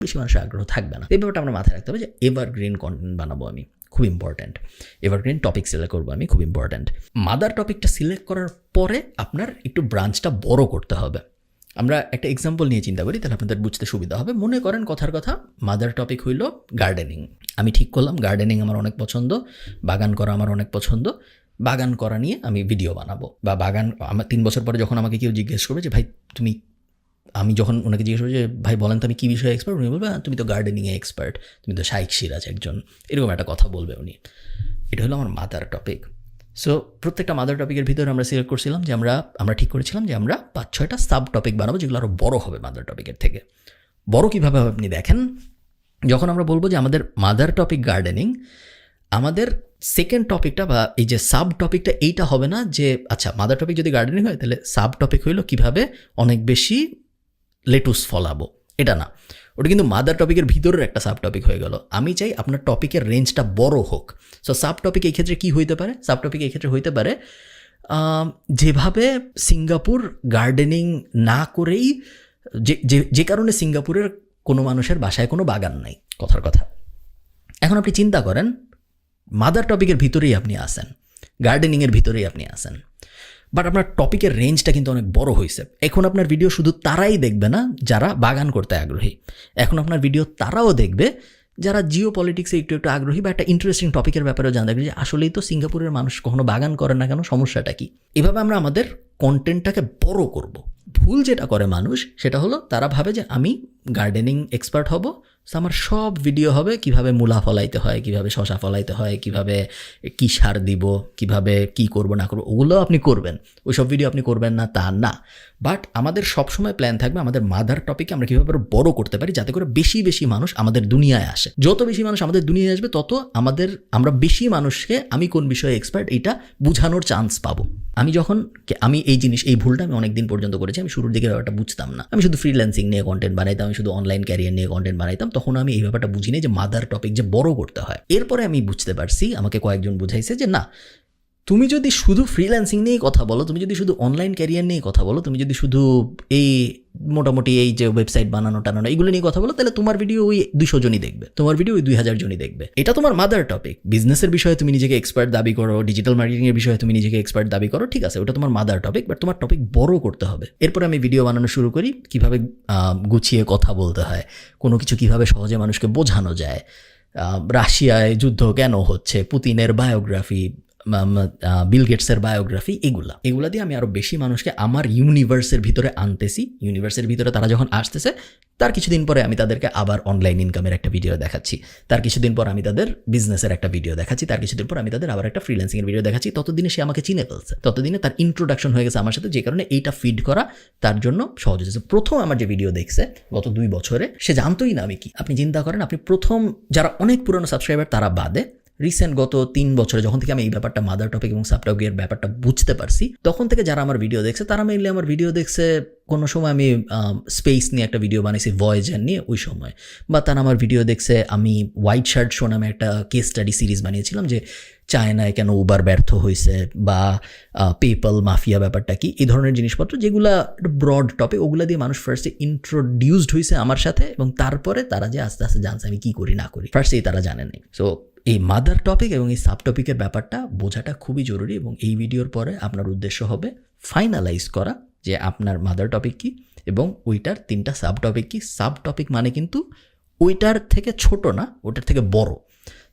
বেশি মানুষের আগ্রহ থাকবে না। এই ব্যাপারটা আমরা মাথায় রাখতে হবে যে এভারগ্রিন কন্টেন্ট বানাবো আমি, খুব ইম্পর্ট্যান্ট। এভারগ্রিন টপিক সিলেক্ট করবো আমি, খুব ইম্পর্ট্যান্ট। মাদার টপিকটা সিলেক্ট করার পরে আপনার একটু ব্রাঞ্চটা বড় করতে হবে। আমরা একটা এক্সাম্পল নিয়ে চিন্তা করি, তাহলে আপনাদের বুঝতে সুবিধা হবে। মনে করেন কথার কথা মাদার টপিক হইল গার্ডেনিং। আমি ঠিক করলাম গার্ডেনিং আমার অনেক পছন্দ, বাগান করা আমার অনেক পছন্দ, বাগান করা নিয়ে আমি ভিডিও বানাবো। বা বাগান আমার 3 বছর পরে যখন আমাকে কেউ জিজ্ঞেস করবে যে ভাই তুমি, আমি যখন ওনাকে জিজ্ঞেস করবো যে ভাই বলেন তো আমি কী বিষয়ে এক্সপার্ট, উনি বলবে তুমি তো গার্ডেনিংয়ে এক্সপার্ট, তুমি তো শাইখ সিরাজ একজন, এরকম একটা কথা বলবে উনি। এটা হলো আমার মাদার টপিক। সো প্রত্যেকটা মাদার টপিকের ভিতরে আমরা সিলেক্ট করছিলাম যে আমরা ঠিক করেছিলাম যে আমরা 5-6টা সাব টপিক বানাবো, যেগুলো আরও বড় হবে মাদার টপিকের থেকে। বড় কীভাবে হবে আপনি দেখেন, যখন আমরা বলবো যে আমাদের মাদার টপিক গার্ডেনিং, আমাদের সেকেন্ড টপিকটা বা এই যে সাব টপিকটা এইটা হবে না যে আচ্ছা মাদার টপিক যদি গার্ডেনিং হয় তাহলে সাব টপিক হইলো কীভাবে অনেক বেশি লেটুস ফলাবো, এটা না। ওটা কিন্তু মাদার টপিকের ভিতরের একটা সাব টপিক হয়ে গেল। আমি চাই আপনার টপিকের রেঞ্জটা বড় হোক। সো সাব টপিক এই ক্ষেত্রে কী হইতে পারে? সাব টপিক এই ক্ষেত্রে হইতে পারে যেভাবে সিঙ্গাপুর গার্ডেনিং না করেই, যে কারণে সিঙ্গাপুরের কোনো মানুষের বাসায় কোনো বাগান নাই, কথার কথা। এখন আপনি চিন্তা করেন মাদার টপিকের ভিতরেই আপনি আসেন, গার্ডেনিংয়ের ভিতরেই আপনি আসেন, বাট আপনার টপিকের রেঞ্জটা কিন্তু অনেক বড় হয়েছে। এখন আপনার ভিডিও শুধু তারাই দেখবে না যারা বাগান করতে আগ্রহী, এখন আপনার ভিডিও তারাও দেখবে যারা জিও পলিটিক্সে একটু আগ্রহী বা একটা ইন্টারেস্টিং টপিকের ব্যাপারেও জানতে যে আসলেই তো সিঙ্গাপুরের মানুষ কখনো বাগান করে না কেন, সমস্যাটা কি। এভাবে আমরা আমাদের কন্টেন্টটাকে বড় করব। ভুল যেটা করে মানুষ সেটা হলো তারা ভাবে যে আমি গার্ডেনিং এক্সপার্ট হব, আমার সব ভিডিও হবে কিভাবে মূলা ফলাইতে হয়, কিভাবে শশা ফলাইতে হয়, কিভাবে কী সার দিব, কিভাবে কি করব না করবো, ওগুলো আপনি করবেন। ওইসব ভিডিও আপনি করবেন না তা না, বাট আমাদের সবসময় প্ল্যান থাকবে আমাদের মাদার টপিকে আমরা কীভাবে বড় করতে পারি যাতে করে বেশি বেশি মানুষ আমাদের দুনিয়ায় আসে। যত বেশি মানুষ আমাদের দুনিয়ায় আসবে তত আমরা বেশি মানুষকে আমি কোন বিষয়ে এক্সপার্ট এটা বোঝানোর চান্স পাবো। আমি এই ভুলটা আমি অনেকদিন পর্যন্ত করেছি। আমি শুরুর দিকে ব্যাপারটা বুঝতাম না, আমি শুধু ফ্রিল্যান্সিং নিয়ে কন্টেন্ট বানাইতাম, আমি শুধু অনলাইন ক্যারিয়ার নিয়ে কন্টেন্ট বানাইতাম, তখন আমি এই ব্যাপারটা বুঝিনি যে মাদার টপিক যে বড় করতে হয়। এরপরে আমি বুঝতে পারছি, আমাকে কয়েকজন বুঝাইছে যে না, তুমি যদি শুধু ফ্রিল্যান্সিং নিয়েই কথা বলো, তুমি যদি শুধু অনলাইন ক্যারিয়ার নিয়ে কথা বলো, তুমি যদি শুধু এই মোটামুটি এই যে ওয়েবসাইট বানানো টানানো এগুলো নিয়ে কথা বলো, তাহলে তোমার ভিডিও ওই 200 জনই দেখবে, তোমার ভিডিও ওই 2000 জনই দেখবে। এটা তোমার মাদার টপিক। বিজনেসের বিষয়ে তুমি নিজেকে এক্সপার্ট দাবি করো, ডিজিটাল মার্কেটিংয়ের বিষয়ে তুমি নিজেকে এক্সপার্ট দাবি করো, ঠিক আছে, ওটা তোমার মাদার টপিক, বাট তোমার টপিক বড় করতে হবে। এরপরে আমি ভিডিও বানানো শুরু করি কিভাবে গুছিয়ে কথা বলতে হয়, কোনো কিছু কিভাবে সহজে মানুষকে বোঝানো যায়, রাশিয়ায় যুদ্ধ কেন হচ্ছে, পুতিনের বায়োগ্রাফি, বিল গেটসের বায়োগ্রাফি, এগুলা দিয়ে আমি আরও বেশি মানুষকে আমার ইউনিভার্সের ভিতরে আনতেছি। ইউনিভার্সের ভিতরে তারা যখন আসতেছে তার কিছুদিন পরে আমি তাদেরকে আবার অনলাইন ইনকামের একটা ভিডিও দেখাচ্ছি, তার কিছুদিন পর আমি তাদের বিজনেসের একটা ভিডিও দেখাচ্ছি, তার কিছুদিন পর আমি তাদের আবার একটা ফ্রিল্যান্সিংয়ের ভিডিও দেখাচ্ছি। ততদিনে সে আমাকে চিনে ফেলছে, ততদিনে তার ইন্ট্রোডাকশন হয়ে গেছে আমার সাথে, যে কারণে এইটা ফিড করা তার জন্য সহজ হয়েছে। প্রথম আমার যে ভিডিও দেখছে গত 2 বছরে, সে জানতোই না আমি কি। আপনি চিন্তা করেন, আপনি প্রথম যারা অনেক পুরনো সাবস্ক্রাইবার তারা বাদে রিসেন্ট গত 3 বছরে যখন থেকে আমি এই ব্যাপারটা মাদার টপিক এবং সাব টপিকের ব্যাপারটা বুঝতে পারছি, তখন থেকে যারা আমার ভিডিও দেখছে তারা মেইনলি আমার ভিডিও দেখছে কোনো সময় আমি স্পেস নিয়ে একটা ভিডিও বানিয়েছি, ভয়েজার নিয়ে ওই সময়, বা তারা আমার ভিডিও দেখছে আমি হোয়াইট শার্ট শো নামে একটা কেস স্টাডি সিরিজ বানিয়েছিলাম যে চায়নায় কেন উবার ব্যর্থ হয়েছে বা পেপ্যাল মাফিয়া ব্যাপারটা কি, এই ধরনের জিনিসপত্র যেগুলা একটা ব্রড টপিক, ওগুলা দিয়ে মানুষ ফার্স্টে ইন্ট্রোডিউসড হয়েছে আমার সাথে, এবং তারপরে তারা যে আস্তে আস্তে জানছে আমি কী করি না করি, ফার্স্টেই তারা জানে নেই। সো এই মাদার টপিক এবং এই সাব টপিকের ব্যাপারটা বোঝাটা খুবই জরুরি, এবং এই ভিডিওর পরে আপনার উদ্দেশ্য হবে ফাইনালাইজ করা যে আপনার মাদার টপিক কী এবং ওইটার 3টা সাব টপিক কী। সাব টপিক মানে কিন্তু ওইটার থেকে ছোট না, ওইটার থেকে বড়।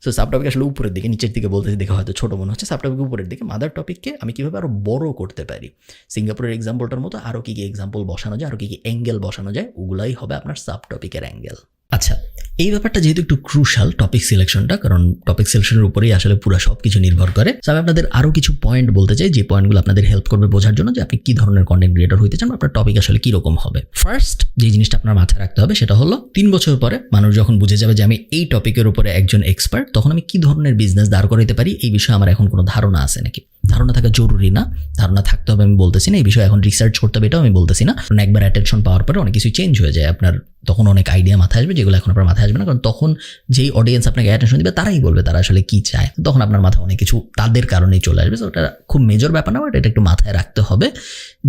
সো সাব টপিক আসলে উপরের দিকে, নিচের দিকে বলতেছি দেখে হয়তো ছোটো মনে হচ্ছে, সাব টপিক উপরের দিকে। মাদার টপিককে আমি কীভাবে আরও বড় করতে পারি, সিঙ্গাপুরের এক্সাম্পলটার মতো আরও কী এক্সাম্পল বসানো যায়, আরও কী অ্যাঙ্গেল বসানো যায়, ওগুলাই হবে আপনার সাব টপিকের অ্যাঙ্গেল। আচ্ছা, এই ব্যাপারটা যেহেতু একটু ক্রুশাল টপিক সিলেকশনটা, কারণ টপিক সিলেকশনের উপরেই আসলে পুরো সব কিছু নির্ভর করে। তো আমি আপনাদের আরও কিছু পয়েন্ট বলতে চাই, যে পয়েন্টগুলো আপনাদের হেল্প করবে বোঝার জন্য যে আপনি কী ধরনের কন্টেন্ট ক্রিয়েটর হইতে চান, আপনার টপিক আসলে কীরকম হবে। ফার্স্ট যে জিনিসটা আপনার মাথায় রাখতে হবে সেটা হলো 3 বছর পরে মানুষ যখন বুঝে যাবে যে আমি এই টপিকের উপরে একজন এক্সপার্ট, তখন আমি কী ধরনের বিজনেস দাঁড় করাইতে পারি এই বিষয়ে আমার এখন কোনো ধারণা আছে নাকি। ধারণা থাকা জরুরি না, ধারণা থাকতে হবে আমি বলতেছি না, এই বিষয়ে এখন রিসার্চ করতে হবে এটাও আমি বলতেছি না, কারণ একবার অ্যাটেনশন পাওয়ার পরে অনেক কিছু চেঞ্জ হয়ে যায়, আপনার তখন অনেক আইডিয়া মাথায় আসবে যেগুলো এখন আপনার মাথায় আসবে না, কারণ তখন যেই অডিয়েন্স আপনাকে অ্যাটেনশন দিবে তারাই বলবে তারা আসলে কী চায়, তখন আপনার মাথায় অনেক কিছু তাদের কারণেই চলে আসবে। তো ওটা খুব মেজর ব্যাপার না, বাট এটা একটু মাথায় রাখতে হবে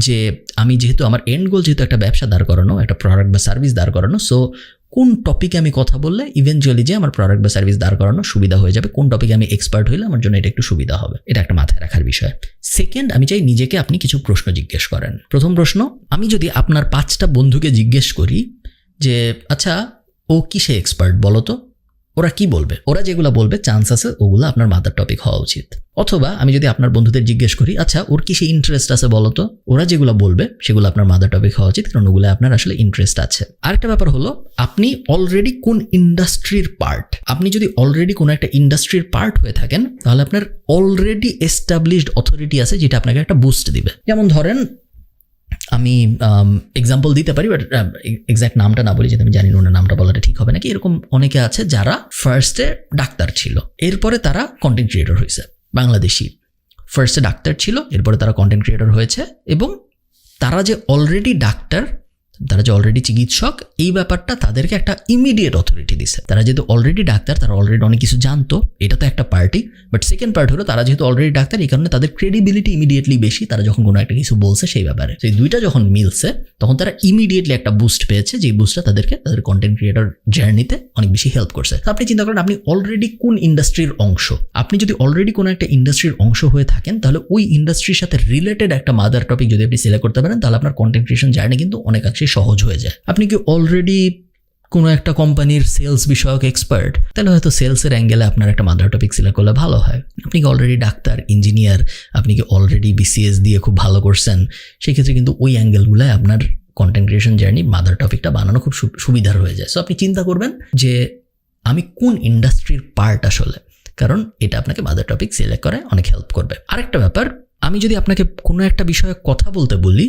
যে আমি যেহেতু আমার এন্ড গোল যেহেতু একটা ব্যবসা দাঁড় করানো, একটা প্রোডাক্ট বা সার্ভিস দাঁড় করানো, সো কোন টপিকে আমি কথা বললে ইভেনচুয়ালি যে আমার প্রোডাক্ট বা সার্ভিস দাঁড় করানো সুবিধা হয়ে যাবে, কোন টপিকে আমি এক্সপার্ট হইলে আমার জন্য এটা একটু সুবিধা হবে, এটা একটা মাথায় রাখার বিষয়। সেকেন্ড, আমি চাই নিজেকে আপনি কিছু প্রশ্ন জিজ্ঞেস করেন। প্রথম প্রশ্ন, আমি যদি আপনার 5টা বন্ধুকে জিজ্ঞেস করি যে আচ্ছা ও কিসে এক্সপার্ট বলো তো, ওরা কি বলবে? ওরা যেগুলো বলবে চান্স আছে ওগুলো আপনার মাথার টপিক হওয়া উচিত। অথবা আমি যদি আপনার বন্ধুদের জিজ্ঞেস করি আচ্ছা ওর কিসে ইন্টারেস্ট আছে বলো তো, ওরা যেগুলো বলবে সেগুলো আপনার মাদার টপিক হওয়া উচিত, কারণ ওগুলো আপনার আসলে ইন্টারেস্ট আছে। আরেকটা ব্যাপার হলো আপনি অলরেডি কোন ইন্ডাস্ট্রির পার্ট। আপনি যদি অলরেডি কোনো একটা ইন্ডাস্ট্রির পার্ট হয়ে থাকেন তাহলে আপনার অলরেডি এস্টাবলিশড অথরিটি আছে যেটা আপনাকে একটা বুস্ট দিবে। যেমন ধরেন আমি এক্সাম্পল দিতে পারি, বাট এক্স্যাক্ট নামটা না বলি, যেটা আমি জানি না ওনার নামটা বলাটা ঠিক হবে নাকি। এরকম অনেকে আছে যারা ফার্স্টে ডাক্তার ছিল, এরপরে তারা কন্টেন্ট ক্রিয়েটর হয়েছে। বাংলাদেশি ফার্স্টে ডাক্তার ছিল, এরপরে তারা কন্টেন্ট ক্রিয়েটর হয়েছে, এবং তারা যে অলরেডি ডাক্তার, তারা যে অলরেডি চিকিৎসক, এই ব্যাপারটা তাদেরকে একটা ইমিডিয়েট অথরিটি দিছে। তারা যেহেতু অলরেডি ডাক্তার, তারা অলরেডি অনেক কিছু জানতো, এটা তো একটা পার্টি। বাট সেকেন্ড পার্ট হলো তারা যেহেতু অলরেডি ডাক্তার, এই কারণে তাদের ক্রেডিবিলিটি ইমিডিয়েটলি বেশি। তারা যখন কোনো একটা কিছু বলছে সেই ব্যাপারে, সেই দুইটা যখন মিলছে তখন তারা ইমিডিয়েটলি একটা বুস্ট পেয়েছে, যেই বুস্টটা তাদেরকে তাদের কন্টেন্ট ক্রিয়েটর জার্নিতে অনেক বেশি হেল্প করছে। আপনি চিন্তা করেন আপনি অলরেডি কোন ইন্ডাস্ট্রির অংশ। আপনি যদি অলরেডি কোনো একটা ইন্ডাস্ট্রির অংশ হয়ে থাকেন তাহলে ওই ইন্ডাস্ট্রির সাথে রিলেটেড একটা মাদার টপিক যদি আপনি সিলেক্ট করতে পারেন তাহলে আপনার কন্টেন্ট ক্রিয়েশন জার্নি কিন্তু অনেকাংশে সহজ হয়ে যায়। আপনি কি অলরেডি কোনো একটা কোম্পানির সেলস বিষয়ক এক্সপার্ট, তাহলে হয়তো সেলসের অ্যাঙ্গেলে আপনার একটা মাদার টপিক সিলেক্ট করলে ভালো হয়। আপনি কি অলরেডি ডাক্তার, ইঞ্জিনিয়ার, আপনি কি অলরেডি BCS দিয়ে খুব ভালো করছেন, সেক্ষেত্রে কিন্তু ওই অ্যাঙ্গেলগুলোয় আপনার কন্টেন্ট ক্রিয়েশন জার্নি মাদার টপিকটা বানানো খুব সুবিধার হয়ে যায়। সো আপনি চিন্তা করবেন যে আমি কোন ইন্ডাস্ট্রির পার্ট আসলে, কারণ এটা আপনাকে মাদার টপিক সিলেক্ট করে অনেক হেল্প করবে। আরেকটা ব্যাপার, আমি যদি আপনাকে কোনো একটা বিষয়ে কথা বলতে বলি,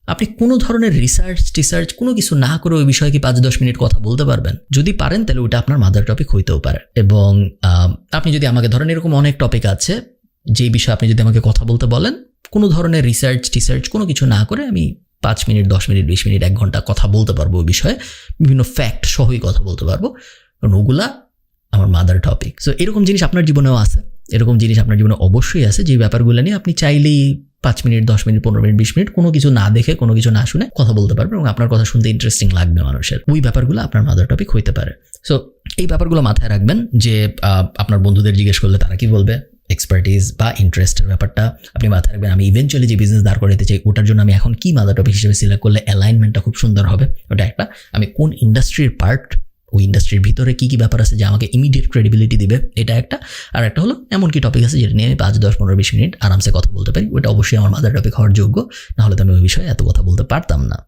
আপনি কোনো ধরনের রিসার্চ কোনো কিছু না করে ওই বিষয়ে কি 5-10 মিনিট কথা বলতে পারবেন? যদি পারেন তাহলে ওটা আপনার মাদার টপিক হইতেও পারে। এবং আপনি যদি আমাকে ধরেন, এরকম অনেক টপিক আছে যেই বিষয়ে আপনি যদি আমাকে কথা বলতে বলেন, কোনো ধরনের রিসার্চ কোনো কিছু না করে আমি 5 মিনিট, 10 মিনিট, 20 মিনিট, 1 ঘন্টা কথা বলতে পারবো ওই বিষয়ে, বিভিন্ন ফ্যাক্ট সহই কথা বলতে পারবো, কারণ ওগুলা আমার মাদার টপিক। সো এরকম জিনিস আপনার জীবনেও আছে, এরকম জিনিস আপনার জীবনে অবশ্যই আছে, যে ব্যাপারগুলো নিয়ে আপনি চাইলেই 5 মিনিট, 10 মিনিট, 15 মিনিট, 20 মিনিট কোনো কিছু না দেখে, কোনো কিছু না শুনে কথা বলতে পারবেন, এবং আপনার কথা শুনতে ইন্টারেস্টিং লাগবে মানুষের। ওই ব্যাপারগুলো আপনার মাদার টপিক হইতে পারে। সো এই ব্যাপারগুলো মাথায় রাখবেন যে আপনার বন্ধুদের জিজ্ঞেস করলে তারা কি বলবে, এক্সপার্টিজ বা ইন্টারেস্টের ব্যাপারটা আপনি মাথায় রাখবেন। আমি ইভেনচুয়ালি যে বিজনেস দাঁড় করাতে চাই ওটার জন্য আমি এখন কি মাদার টপিক হিসেবে সিলেক্ট করলে অ্যালাইনমেন্টটা খুব সুন্দর হবে, ওটা একটা। আমি কোন ইন্ডাস্ট্রির পার্ট, ওই ইন্ডাস্ট্রির ভিতরে কী কী ব্যাপার আছে যে আমাকে ইমিডিয়েট ক্রেডিবিলিটি দিবে, এটা একটা। আর একটা হলো এমন কি টপিক আছে যেটা নিয়ে আমি 5, 10, 15, 20 মিনিট আরামসে কথা বলতে পারি, ওটা অবশ্যই আমার মাদার টপিক হওয়ার যোগ্য, নাহলে তো আমি ওই বিষয়ে এত কথা বলতে পারতাম না।